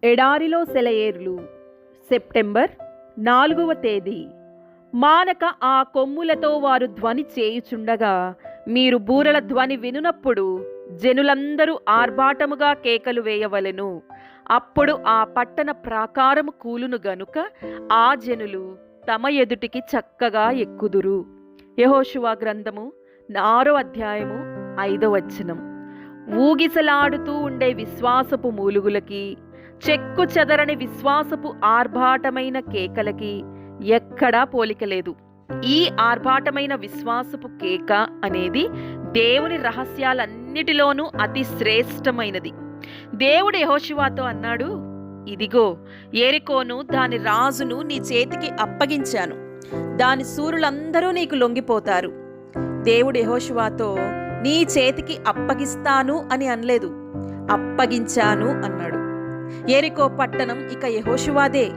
ఎడారిలో సెలయేర్లు సెప్టెంబర్ 4వ తేదీ. మానక ఆ కొమ్ములతో వారు ధ్వని చేయుచుండగా మీరు బూరల ధ్వని వినునప్పుడు జనులందరూ ఆర్భాటముగా కేకలు వేయవలెను. అప్పుడు ఆ పట్టణ ప్రాకారము కూలును గనుక ఆ జనులు తమ ఎదుటికి చక్కగా ఎక్కుదురు. యెహోషువ గ్రంథము 6వ అధ్యాయము 5వ వచనం. ఊగిసలాడుతూ ఉండే విశ్వాసపు మూలుగులకి, చెక్కు చెదరని విశ్వాసపు ఆర్భాటమైన కేకలకి ఎక్కడా పోలికలేదు. ఈ ఆర్భాటమైన విశ్వాసపు కేక అనేది దేవుని రహస్యాలన్నిటిలోనూ అతి శ్రేష్టమైనది. దేవుడు యెహోషువతో అన్నాడు, ఇదిగో యెరికోను దాని రాజును నీ చేతికి అప్పగించాను, దాని శూరులందరూ నీకు లొంగిపోతారు. దేవుడు యెహోషువతో నీ చేతికి అప్పగిస్తాను అని అనలేదు, అప్పగించాను అన్నాడు. యెరికో పట్టణం ఇక యెహోషువదే.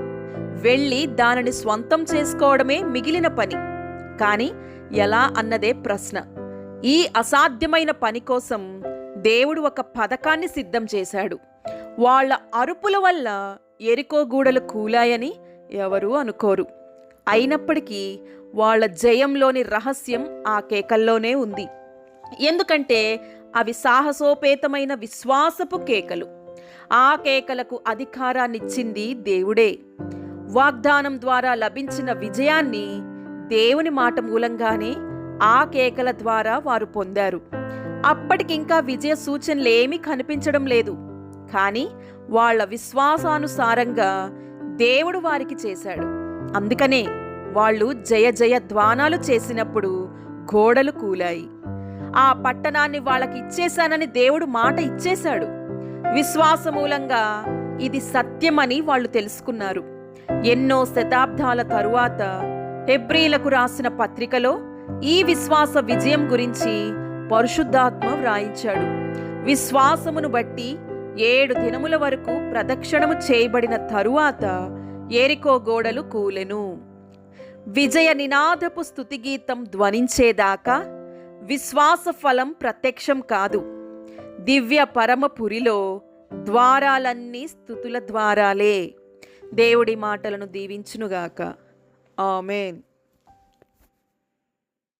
వెళ్ళి దానిని స్వంతం చేసుకోవడమే మిగిలిన పని. కానీ ఎలా అన్నదే ప్రశ్న. ఈ అసాధ్యమైన పని కోసం దేవుడు ఒక పథకాన్ని సిద్ధం చేశాడు. వాళ్ళ అరుపుల వల్ల యెరికో గూడలు కూలాయని ఎవరూ అనుకోరు. అయినప్పటికీ వాళ్ళ జయంలోని రహస్యం ఆ కేకల్లోనే ఉంది. ఎందుకంటే అవి సాహసోపేతమైన విశ్వాసపు కేకలు. ఆ కేకలకు అధికారాన్నిచ్చింది దేవుడే. వాగ్దానం ద్వారా లభించిన విజయాన్ని దేవుని మాట మూలంగానే ఆ కేకల ద్వారా వారు పొందారు. అప్పటికింకా విజయ సూచనలేమీ కనిపించడం లేదు. కానీ వాళ్ళ విశ్వాసానుసారంగా దేవుడు వారికి చేశాడు. అందుకనే వాళ్ళు జయ జయ ధ్వానాలు చేసినప్పుడు గోడలు కూలాయి. ఆ పట్టణాన్ని వాళ్ళకి ఇచ్చేశానని దేవుడు మాట ఇచ్చేశాడు. విశ్వాసమూలంగా ఇది సత్యమని వాళ్ళు తెలుసుకున్నారు. ఎన్నో శతాబ్దాల తరువాత హెబ్రీలకు రాసిన పత్రికలో ఈ విశ్వాస విజయం గురించి పరిశుద్ధాత్మ వ్రాయించాడు. విశ్వాసమును బట్టి 7 దినముల వరకు ప్రదక్షిణము చేయబడిన తరువాత యెరికో గోడలు కూలెను. విజయ నినాదపు స్తుతిగీతం ధ్వనించేదాకా విశ్వాస ఫలం ప్రత్యక్షం కాదు. దివ్య పరమపురిలో ద్వారాలన్నీ స్తుతుల ద్వారాలే. దేవుడి మాటలను దీవించునుగాక. ఆమేన్.